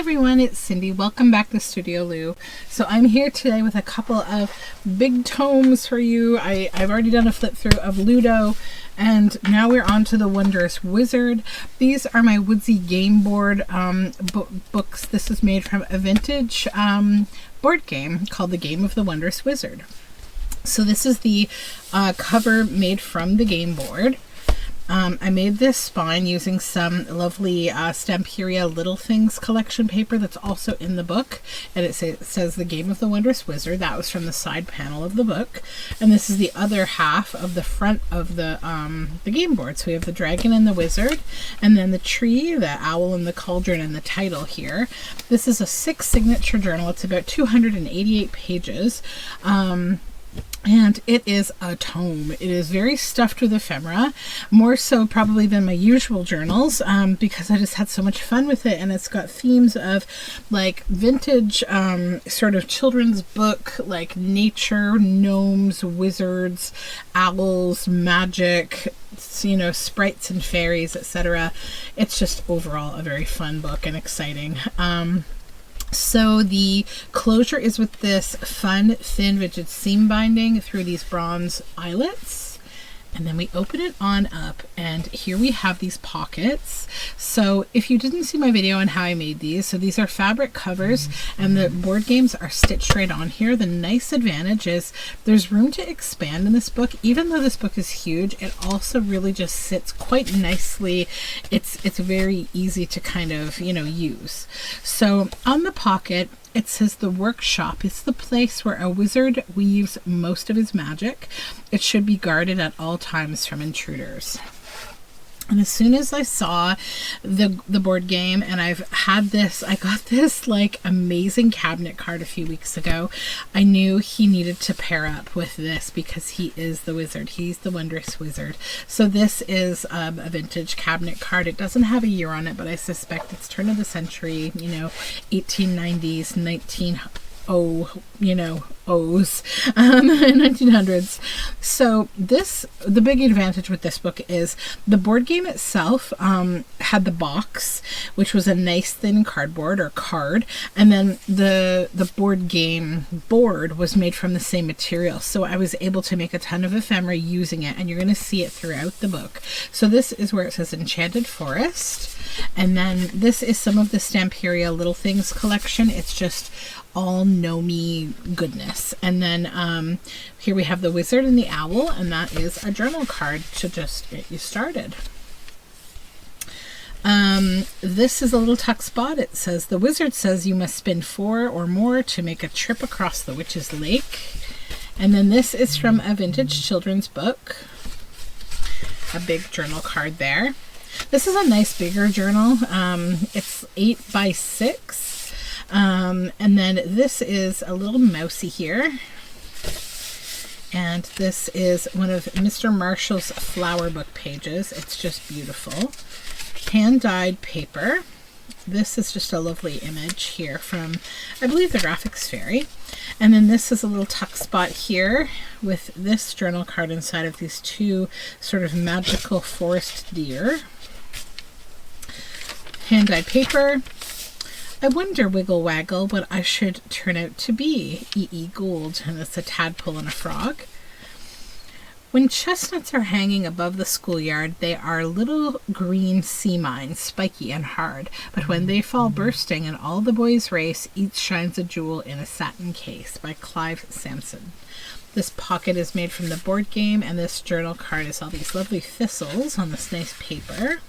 everyone, it's Cindy. Welcome back to Studioloo. So I'm here today with a couple of big tomes for you. I've already done a flip through of Ludo, and now we're on to the Wondrous Wizard. These are my Woodsy game board books. This is made from a vintage board game called The Game of the Wondrous Wizard. So this is the cover made from the game board. I made this spine using some lovely Stamperia Little Things collection paper that's also in the book, and it says The Game of the Wondrous Wizard. That was from the side panel of the book, and this is the other half of the front of the game board. So we have the dragon and the wizard, and then the tree, the owl, and the cauldron, and the title here. This is a 6 signature journal. It's about 288 pages. And it is a tome. It is very stuffed with ephemera, more so probably than my usual journals, because I just had so much fun with it. And it's got themes of like vintage sort of children's book, like nature, gnomes, wizards, owls, magic, you know, sprites and fairies, etc. It's just overall a very fun book and exciting. So the closure is with this fun, thin, rigid seam binding through these bronze eyelets. And then we open it on up, and here we have these pockets. So if you didn't see my video on how I made these, so these are fabric covers, and the board games are stitched right on here. The nice advantage is there's room to expand in this book. Even though this book is huge, it also really just sits quite nicely. It's very easy to kind of, you know, use. So on the pocket, it says the workshop is the place where a wizard weaves most of his magic. It should be guarded at all times from intruders. And as soon as I saw the board game, and I got this like amazing cabinet card a few weeks ago, I knew he needed to pair up with this because he is the wizard. He's the Wondrous Wizard. So this is a vintage cabinet card. It doesn't have a year on it, but I suspect it's turn of the century, you know, 1890s, 1900s. So the big advantage with this book is the board game itself had the box, which was a nice thin cardboard or card, and then the board game board was made from the same material. So I was able to make a ton of ephemera using it, and you're going to see it throughout the book. So this is where it says Enchanted Forest, and then this is some of the Stamperia Little Things collection. It's just all gnomey goodness. And then here we have the wizard and the owl, and that is a journal card to just get you started. This is a little tuck spot. It says the wizard says you must spin 4 or more to make a trip across the witch's lake. And then this is from a vintage children's book, a big journal card there. This is a nice bigger journal. It's 8 by 6. And then this is a little mousy here, and this is one of Mr. Marshall's flower book pages. It's just beautiful. Hand-dyed paper. This is just a lovely image here from, I believe, the Graphics Fairy. And then this is a little tuck spot here with this journal card inside of these 2 sort of magical forest deer. Hand-dyed paper. I wonder, wiggle waggle, what I should turn out to be. E.E. Gould, and it's a tadpole and a frog. When chestnuts are hanging above the schoolyard, they are little green sea mines, spiky and hard. But when they fall bursting and all the boys race, each shines a jewel in a satin case, by Clive Sampson. This pocket is made from the board game, and this journal card is all these lovely thistles on this nice paper.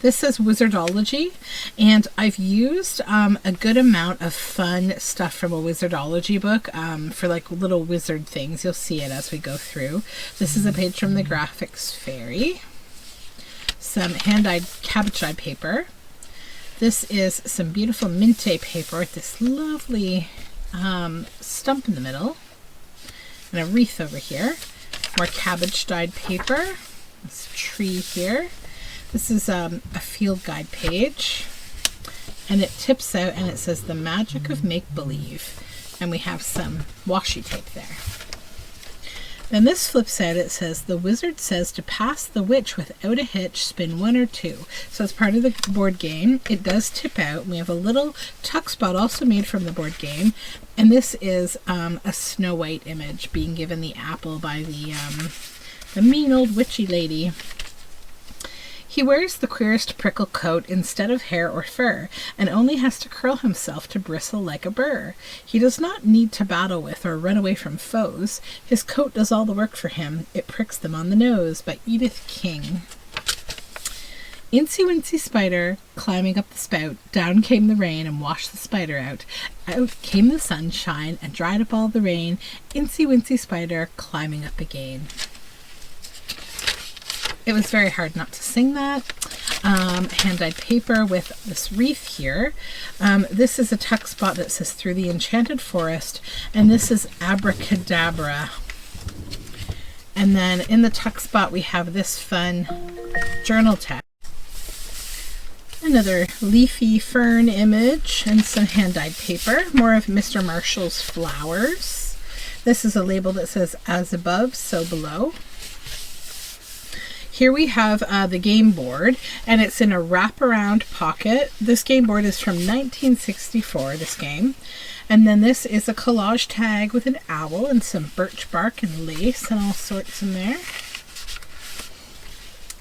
This says Wizardology, and I've used a good amount of fun stuff from a Wizardology book for like little wizard things. You'll see it as we go through. This is a page from the Graphics Fairy. Some hand-dyed cabbage-dyed paper. This is some beautiful Minte paper with this lovely stump in the middle, and a wreath over here. More cabbage-dyed paper. This tree here. This is a field guide page, and it tips out and it says The Magic of Make-Believe, and we have some washi tape there. Then this flips out. It says, the wizard says to pass the witch without a hitch, spin 1 or 2. So it's part of the board game. It does tip out. We have a little tuck spot also made from the board game. And this is a Snow White image being given the apple by the mean old witchy lady. He wears the queerest prickle coat instead of hair or fur, and only has to curl himself to bristle like a burr. He does not need to battle with or run away from foes. His coat does all the work for him. It pricks them on the nose. By Edith King. Incy Wincy Spider, climbing up the spout, down came the rain and washed the spider out. Out came the sunshine and dried up all the rain. Incy Wincy Spider, climbing up again. It was very hard not to sing that. Hand-dyed paper with this wreath here. This is a tuck spot that says Through the Enchanted Forest, and this is Abracadabra. And then in the tuck spot we have this fun journal text. Another leafy fern image and some hand-dyed paper. More of Mr. Marshall's flowers. This is a label that says As Above, So Below. Here we have the game board, and it's in a wraparound pocket. This game board is from 1964, this game. And then this is a collage tag with an owl and some birch bark and lace and all sorts in there.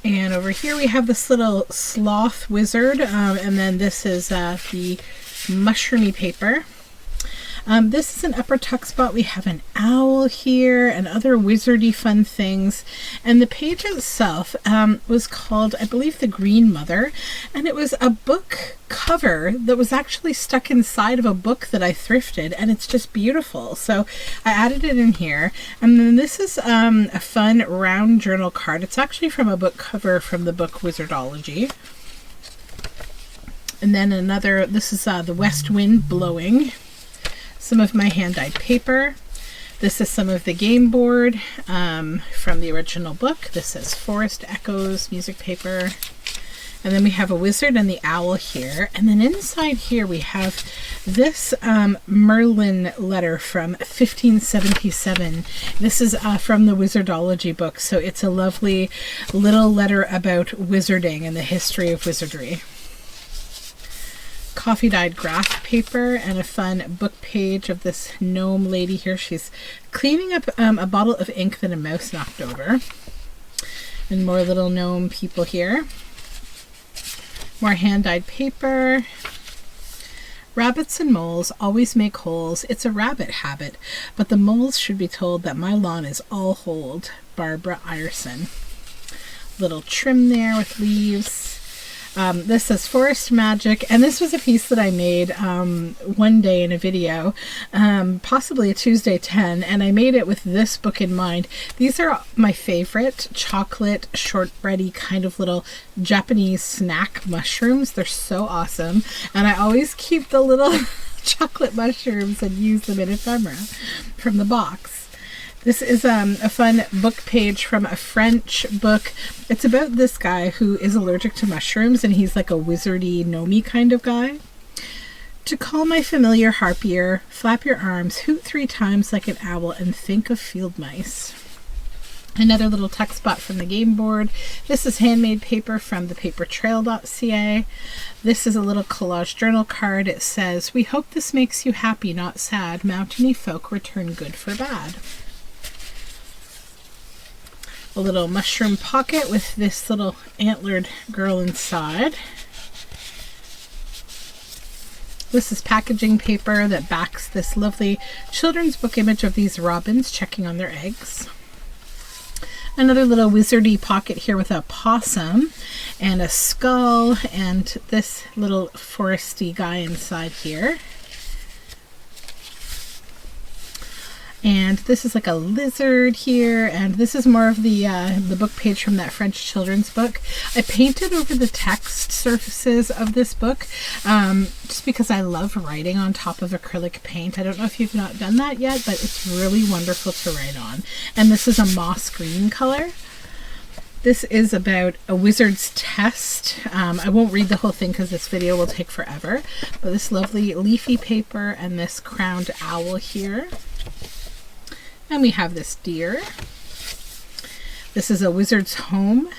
And over here we have this little sloth wizard, and then this is the mushroomy paper. This is an upper tuck spot. We have an owl here and other wizardy fun things. And the page itself was called, I believe, The Green Mother. And it was a book cover that was actually stuck inside of a book that I thrifted. And it's just beautiful. So I added it in here. And then this is a fun round journal card. It's actually from a book cover from the book Wizardology. And then another, this is the West Wind Blowing. Some of my hand-dyed paper. This is some of the game board from the original book. This is Forest Echoes music paper. And then we have a wizard and the owl here. And then inside here we have this Merlin letter from 1577. This is from the Wizardology book. So it's a lovely little letter about wizarding and the history of wizardry. Coffee dyed graph paper and a fun book page of this gnome lady here. She's cleaning up a bottle of ink that a mouse knocked over. And more little gnome people here. More hand dyed paper. Rabbits and moles always make holes. It's a rabbit habit, but the moles should be told that my lawn is all hold. Barbara Ireson. Little trim there with leaves. This is Forest Magic, and this was a piece that I made one day in a video, possibly a Tuesday 10, and I made it with this book in mind. These are my favorite chocolate shortbready kind of little Japanese snack mushrooms. They're so awesome, and I always keep the little chocolate mushrooms and use them in ephemera from the box. This is a fun book page from a French book. It's about this guy who is allergic to mushrooms, and he's like a wizardy, gnomey kind of guy. To call my familiar harpier, flap your arms, hoot 3 times like an owl, and think of field mice. Another little tuck spot from the game board. This is handmade paper from thepapertrail.ca. This is a little collage journal card. It says, "We hope this makes you happy, not sad. Mountainy folk return good for bad." A little mushroom pocket with this little antlered girl inside. This is packaging paper that backs this lovely children's book image of these robins checking on their eggs. Another little wizardy pocket here with a possum and a skull and this little foresty guy inside here. And this is like a lizard here, and this is more of the book page from that French children's book. I painted over the text surfaces of this book just because I love writing on top of acrylic paint. I don't know if you've not done that yet, but it's really wonderful to write on. And this is a moss green color. This is about a wizard's test. I won't read the whole thing because this video will take forever, but this lovely leafy paper and this crowned owl here. And we have this deer. This is a wizard's home.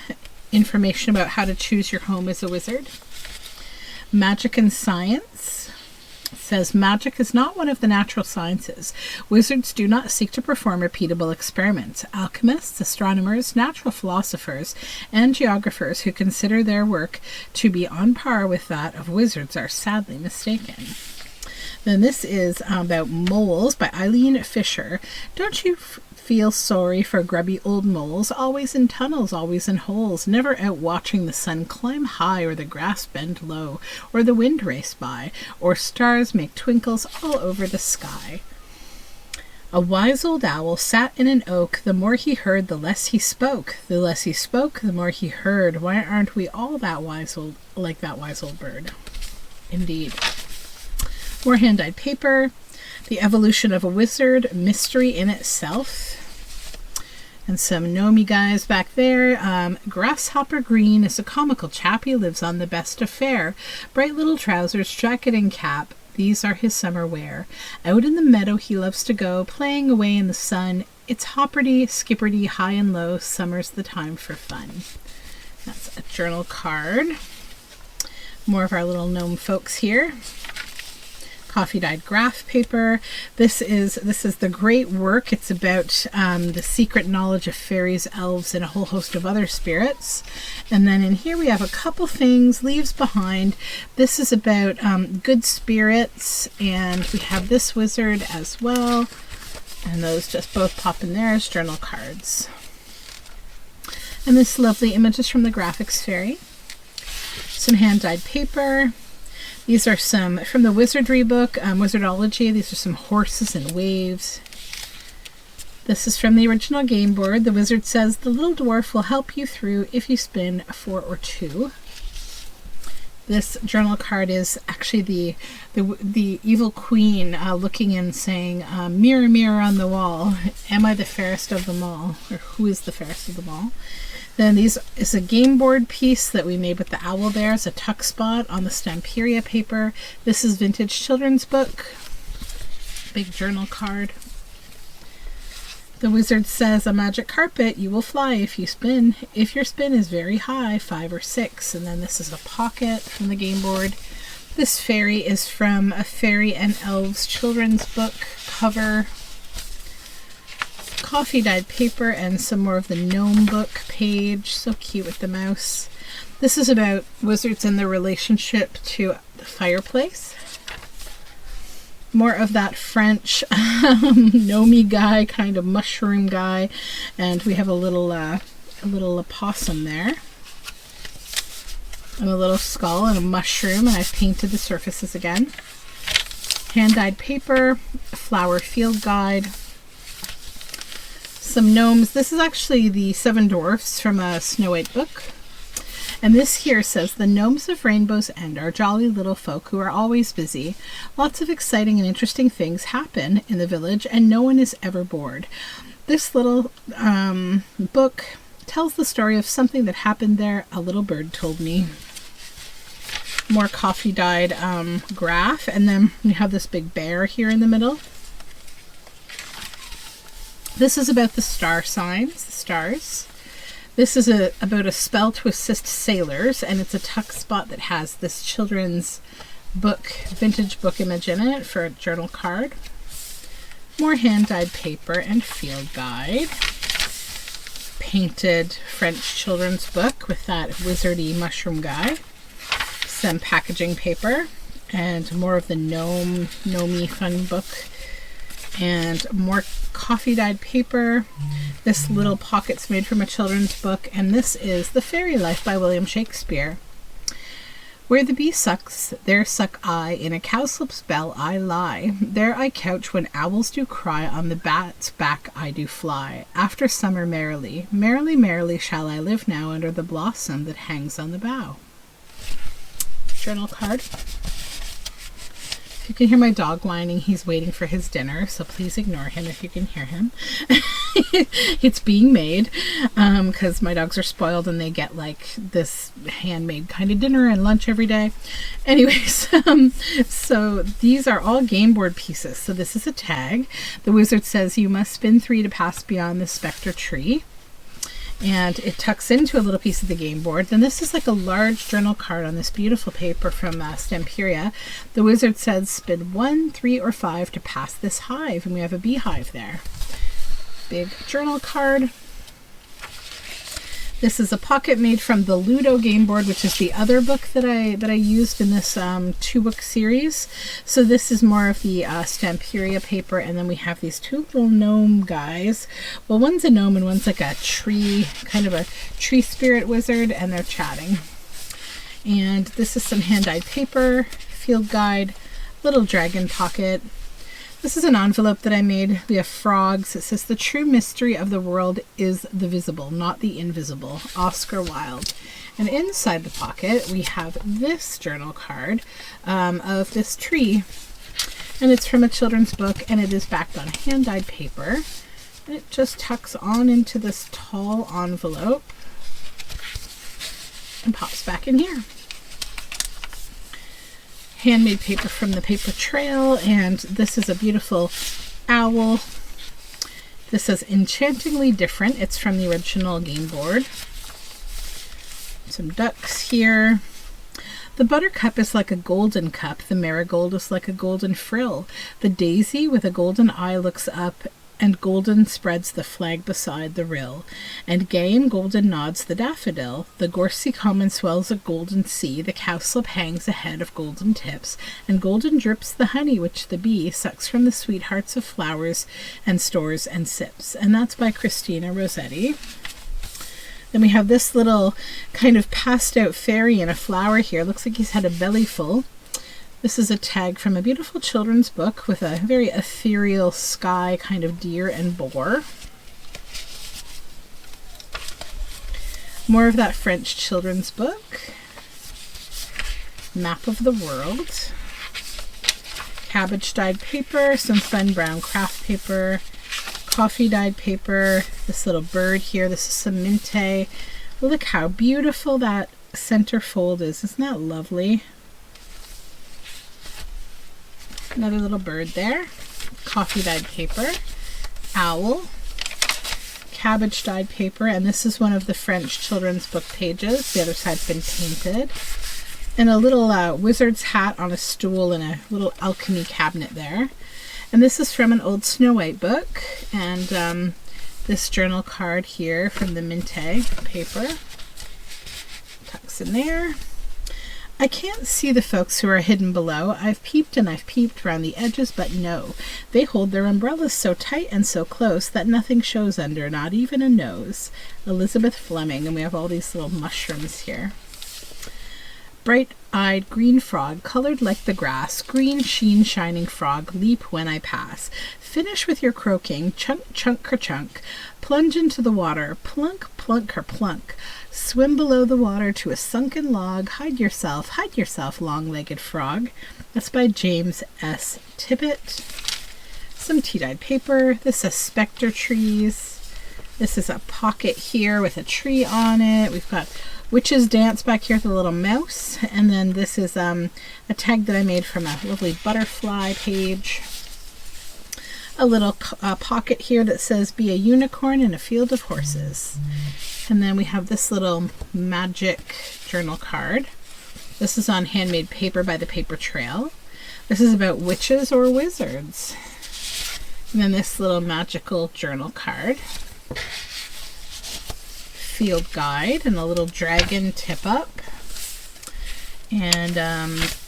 Information about how to choose your home as a wizard. Magic and science. It says magic is not one of the natural sciences. Wizards do not seek to perform repeatable experiments. Alchemists, astronomers, natural philosophers, and geographers who consider their work to be on par with that of wizards are sadly mistaken. Then this is about moles by Eileen Fisher. Don't you feel sorry for grubby old moles, always in tunnels, always in holes, never out watching the sun climb high, or the grass bend low, or the wind race by, or stars make twinkles all over the sky. A wise old owl sat in an oak. The more he heard, the less he spoke. The less he spoke, the more he heard. Why aren't we all that wise old, like that wise old bird? Indeed. More hand-dyed paper. The evolution of a wizard, mystery in itself. And some Nomi guys back there. Grasshopper Green is a comical chap. He lives on the best of fare. Bright little trousers, jacket and cap. These are his summer wear. Out in the meadow he loves to go, playing away in the sun. It's hopperty, skipperty, high and low. Summer's the time for fun. That's a journal card. More of our little gnome folks here. Coffee dyed graph paper. This is the great work. It's about the secret knowledge of fairies, elves, and a whole host of other spirits. And then in here we have a couple things. Leaves Behind. This is about good spirits, and we have this wizard as well. And those just both pop in there as journal cards. And this lovely image is from the Graphics Fairy. Some hand dyed paper. These are some from the Wizardry book, Wizardology. These are some horses and waves. This is from the original game board. The wizard says, the little dwarf will help you through if you spin 4 or 2. This journal card is actually the evil queen looking and saying, mirror, mirror on the wall, am I the fairest of them all? Or who is the fairest of them all? Then these is a game board piece that we made with the owl there. It's a tuck spot on the Stamperia paper. This is vintage children's book. Big journal card. The wizard says, a magic carpet, you will fly if you spin. If your spin is very high, 5 or 6. And then this is a pocket from the game board. This fairy is from a Fairy and Elves children's book cover. Coffee dyed paper and some more of the gnome book page. So cute with the mouse. This is about wizards and their relationship to the fireplace. More of that French gnomey guy, kind of mushroom guy. And we have a little opossum there. And a little skull and a mushroom, and I've painted the surfaces again. Hand dyed paper, flower field guide. Some gnomes. This is actually the 7 dwarfs from a Snow White book. And this here says, the gnomes of Rainbow's End are jolly little folk who are always busy. Lots of exciting and interesting things happen in the village, and no one is ever bored. This little book tells the story of something that happened there. A little bird told me. More coffee dyed graph, and then we have this big bear here in the middle. This is about the star signs, the stars. This is about a spell to assist sailors, and it's a tuck spot that has this children's book, vintage book image in it for a journal card. More hand-dyed paper and field guide. Painted French children's book with that wizardy mushroom guy. Some packaging paper and more of the gnomey fun book. And more coffee dyed paper. This little pocket's made from a children's book, and this is The Fairy Life by William Shakespeare. Where the bee sucks, there suck I, in a cowslip's bell I lie. There I couch when owls do cry, on the bat's back I do fly. After summer merrily, merrily, merrily shall I live now under the blossom that hangs on the bough. Journal card. You can hear my dog whining. He's waiting for his dinner, so please ignore him if you can hear him. It's being made because my dogs are spoiled and they get like this handmade kind of dinner and lunch every day. Anyways, so these are all game board pieces. So this is a tag. The wizard says you must spin 3 to pass beyond the spectre tree. and it tucks into a little piece of the game board. Then this is like a large journal card on this beautiful paper from Stamperia. The wizard says spin 1, 3, or 5 to pass this hive, and we have a beehive there. Big journal card. This is a pocket made from the Ludo game board, which is the other book that I used in this 2-book series. So this is more of the Stamperia paper, and then we have these 2 little gnome guys. Well, one's a gnome and one's like a tree, kind of a tree spirit wizard, and they're chatting. And this is some hand-dyed paper, field guide, little dragon pocket. This is an envelope that I made. We have frogs. It says, "The true mystery of the world is the visible, not the invisible." Oscar Wilde. And inside the pocket, we have this journal card of this tree. And it's from a children's book, and it is backed on hand-dyed paper. And it just tucks on into this tall envelope and pops back in here. Handmade paper from the paper trail, and this is a beautiful owl. This says "Enchantingly Different." It's from the original game board. Some ducks here. The buttercup is like a golden cup. The marigold is like a golden frill. The daisy with a golden eye looks up, and golden spreads the flag beside the rill, and gay and golden nods the daffodil. The gorsey common swells a golden sea, the cowslip hangs a head of golden tips, and golden drips the honey which the bee sucks from the sweethearts of flowers and stores and sips. And that's by Christina Rossetti. Then we have this little kind of passed out fairy in a flower here. Looks like he's had a belly full. This is a tag from a beautiful children's book with a very ethereal sky kind of deer and boar. More of that French children's book. Map of the world. Cabbage dyed paper, some fun brown craft paper, coffee dyed paper, this little bird here. This is some Minte. Look how beautiful that center fold is. Isn't that lovely? Another little bird there. Coffee dyed paper. Owl. Cabbage dyed paper. And this is one of the French children's book pages. The other side's been painted. And a little wizard's hat on a stool and a little alchemy cabinet there. And this is from an old Snow White book. And this journal card here from the Minte paper. Tucks in there. I can't see the folks who are hidden below. I've peeped and I've peeped round the edges, but no. They hold their umbrellas so tight and so close that nothing shows under, not even a nose. Elizabeth Fleming, and we have all these little mushrooms here. Bright-eyed green frog, colored like the grass, green sheen shining frog, leap when I pass. Finish with your croaking, chunk, chunk, kerchunk. Plunge into the water, plunk, plunk, kerplunk. Swim below the water to a sunken log. Hide yourself, long-legged frog. That's by James S. Tippett. Some tea-dyed paper. This is spectre trees. This is a pocket here with a tree on it. We've got Witch's Dance back here with a little mouse. And then this is a tag that I made from a lovely butterfly page. A little pocket here that says, "Be a unicorn in a field of horses." And then we have this little magic journal card. This is on handmade paper by the Paper Trail. This is about witches or wizards. And then this little magical journal card. Field guide and a little dragon tip up. And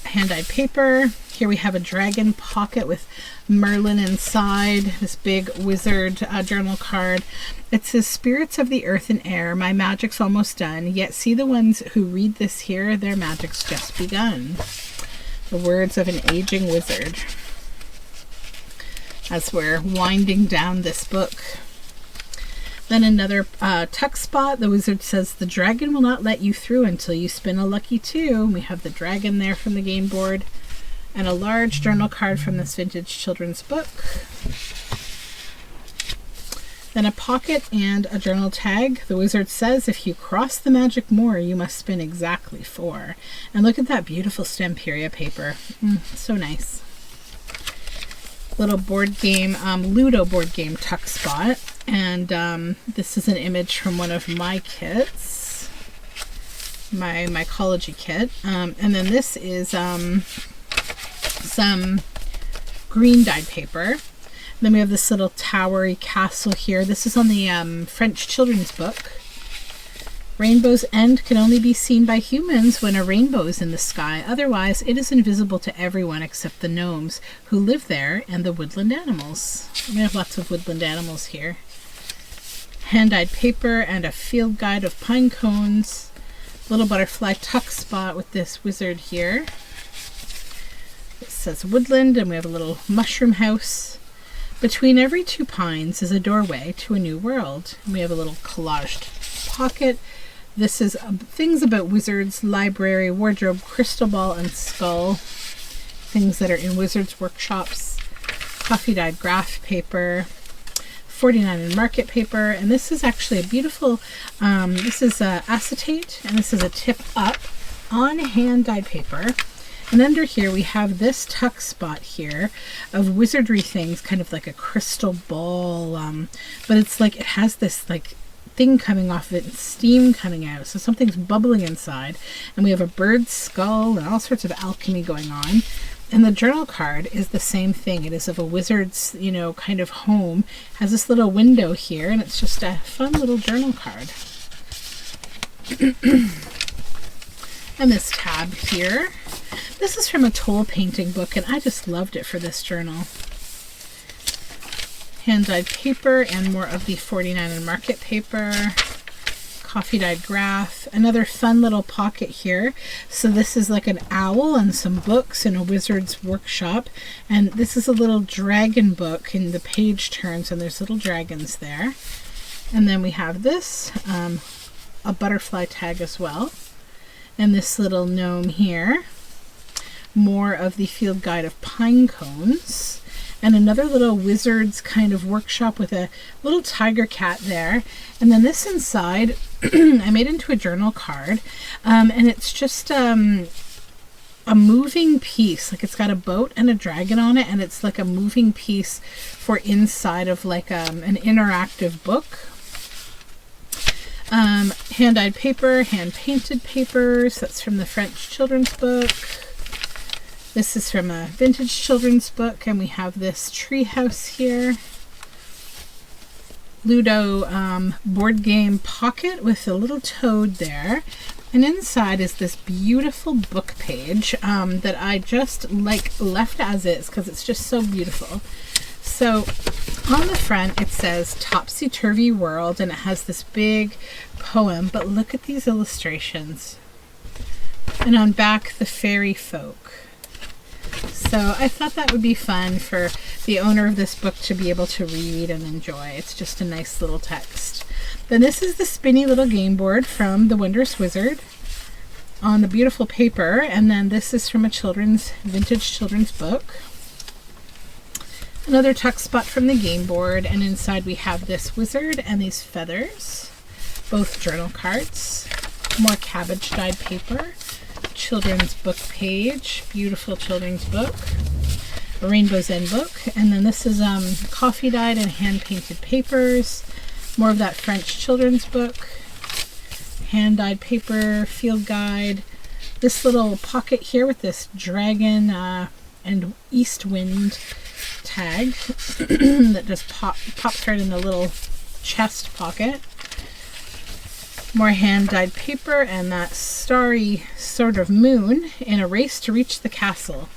hand-dyed paper. Here we have a dragon pocket with Merlin inside. This big wizard journal card. It says, "Spirits of the earth and air, my magic's almost done. Yet see the ones who read this here, their magic's just begun." The words of an aging wizard. As we're winding down this book. Then another tuck spot. The wizard says, "The dragon will not let you through until you spin a lucky 2. We have the dragon there from the game board. And a large journal card from this vintage children's book. Then a pocket and a journal tag. The wizard says, "If you cross the magic moor, you must spin exactly 4. And look at that beautiful Stamperia paper. So nice. Little board game, Ludo board game tuck spot. And this is an image from one of my kits, my mycology kit. And then this is some green dyed paper. Then we have this little towery castle here. This is on the French children's book. Rainbow's end can only be seen by humans when a rainbow is in the sky. Otherwise, it is invisible to everyone except the gnomes who live there and the woodland animals. We have lots of woodland animals here. Hand-dyed paper and a field guide of pine cones. Little butterfly tuck spot with this wizard here. It says woodland, and we have a little mushroom house. Between every two pines is a doorway to a new world. And we have a little collaged pocket. This is things about wizards, library, wardrobe, crystal ball, and skull. Things that are in wizards' workshops. Coffee dyed graph paper. 49 in market paper. And this is actually a beautiful, this is acetate, and this is a tip up on hand dyed paper. And under here we have this tuck spot here of wizardry things, kind of like a crystal ball, but it's like it has this like thing coming off of it and steam coming out, so something's bubbling inside. And we have a bird's skull and all sorts of alchemy going on. And the journal card is the same thing. It is of a wizard's, you know, kind of home. Has this little window here, and it's just a fun little journal card. And this tab here. This is from a toll painting book, and I just loved it for this journal. Hand-dyed paper and more of the 49 in market paper. Coffee-dyed graph. Another fun little pocket here. So this is like an owl and some books in a wizard's workshop. And this is a little dragon book, and the page turns and there's little dragons there. And then we have this, a butterfly tag as well. And this little gnome here. More of the field guide of pine cones. And another little wizard's kind of workshop with a little tiger cat there. And then this inside, I made into a journal card. And it's just a moving piece. Like it's got a boat and a dragon on it. And it's like a moving piece for inside of like an interactive book. Hand-dyed paper, hand-painted papers. That's from the French children's book. This is from a vintage children's book, and we have this tree house here. Ludo board game pocket with a little toad there. And inside is this beautiful book page that I just like left as is because it's just so beautiful. So on the front it says Topsy-Turvy World, and it has this big poem, but look at these illustrations. And on back, the fairy folk. So I thought that would be fun for the owner of this book to be able to read and enjoy. It's just a nice little text. Then this is the spinny little game board from the Wondrous Wizard on the beautiful paper. And then this is from a vintage children's book. Another tuck spot from the game board. And inside we have this wizard and these feathers. Both journal cards. More cabbage dyed paper. Children's book page, beautiful children's book, a Rainbow's End book, and then this is coffee dyed and hand painted papers, more of that French children's book, hand dyed paper, field guide, this little pocket here with this dragon and east wind tag that just pops right in the little chest pocket. More hand-dyed paper and that starry sort of moon in a race to reach the castle.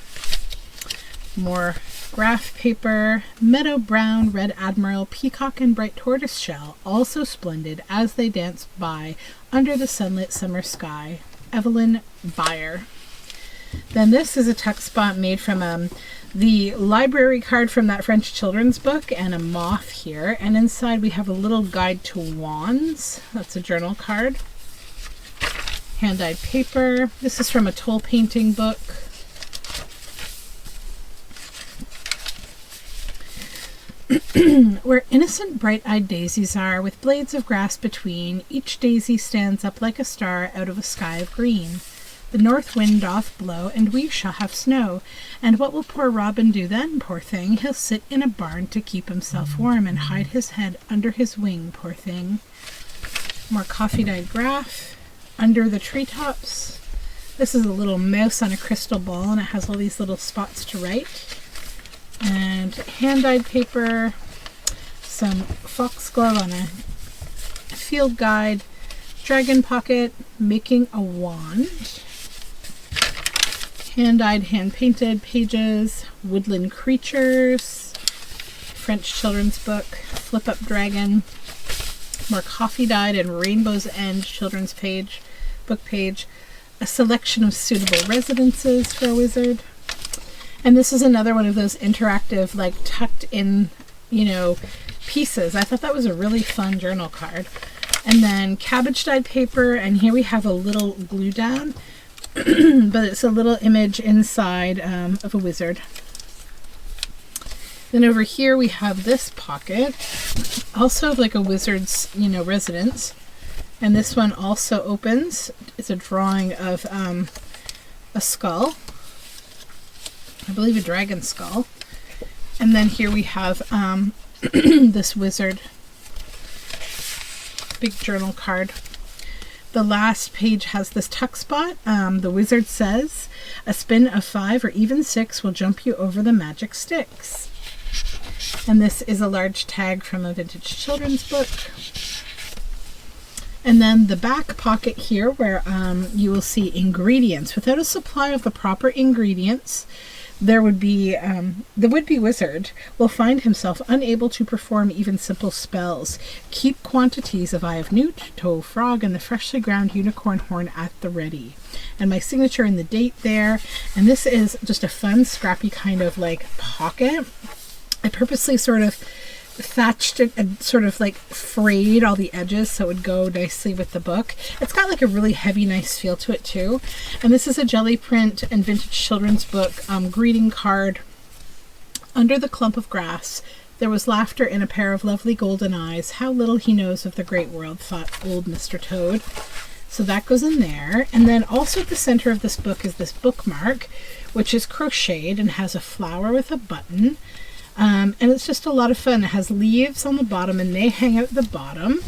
More graph paper, meadow brown, red admiral, peacock, and bright tortoise shell, also splendid as they danced by under the sunlit summer sky. Evelyn Bayer. Then this is a tuck spot made from the library card from that French children's book and a moth here. And inside we have a little guide to wands. That's a journal card. Hand-dyed paper. This is from a toll painting book. Where innocent bright-eyed daisies are, with blades of grass between, each daisy stands up like a star out of a sky of green. The north wind doth blow, and we shall have snow. And what will poor Robin do then, poor thing? He'll sit in a barn to keep himself warm, and hide his head under his wing, poor thing. More coffee-dyed graph. Under the treetops. This is a little mouse on a crystal ball, and it has all these little spots to write. And hand-dyed paper. Some foxglove on a field guide. Dragon pocket, making a wand. Hand-dyed, hand-painted pages. Woodland creatures. French children's book. Flip-up dragon. More coffee-dyed and rainbow's end children's page, book page. A selection of suitable residences for a wizard. And this is another one of those interactive, like tucked in, pieces. I thought that was a really fun journal card. And then cabbage dyed paper, and here we have a little glue down, but it's a little image inside of a wizard. Then over here we have this pocket, also like a wizard's, residence. And this one also opens. It's a drawing of a skull. I believe a dragon skull. And then here we have this wizard. Big journal card. The last page has this tuck spot. The wizard says, a spin of 5 or even 6 will jump you over the magic sticks. And this is a large tag from a vintage children's book. And then the back pocket here where you will see ingredients. Without a supply of the proper ingredients, there would be the would-be wizard will find himself unable to perform even simple spells. Keep quantities of eye of newt, toe of frog, and the freshly ground unicorn horn at the ready. And my signature and the date there. And this is just a fun, scrappy kind of like pocket. I purposely sort of thatched it and sort of like frayed all the edges so it would go nicely with the book. It's got like a really heavy, nice feel to it too. And this is a jelly print and vintage children's book greeting card. Under the clump of grass, there was laughter in a pair of lovely golden eyes. How little he knows of the great world, thought old Mr. Toad. So that goes in there. And then also at the center of this book is this bookmark, which is crocheted and has a flower with a button. And it's just a lot of fun. It has leaves on the bottom and they hang out the bottom,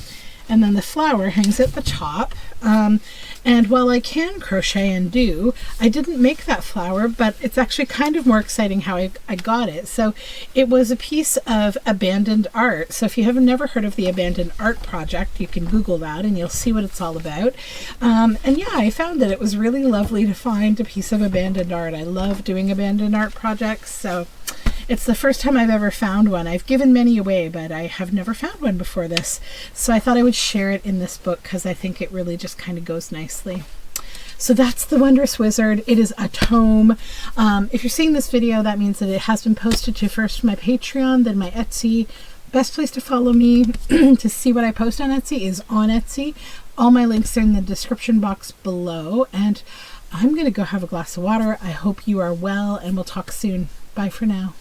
and then the flower hangs at the top. And while I can crochet and do, I didn't make that flower, but it's actually kind of more exciting how I got it. So it was a piece of abandoned art. So if you have never heard of the Abandoned Art Project, you can Google that and you'll see what it's all about. And yeah, I found that it was really lovely to find a piece of abandoned art. I love doing abandoned art projects, so it's the first time I've ever found one. I've given many away, but I have never found one before this. So I thought I would share it in this book because I think it really just kind of goes nicely. So that's The Wondrous Wizard. It is a tome. If you're seeing this video, that means that it has been posted to first my Patreon, then my Etsy. Best place to follow me to see what I post on Etsy is on Etsy. All my links are in the description box below. And I'm going to go have a glass of water. I hope you are well, and we'll talk soon. Bye for now.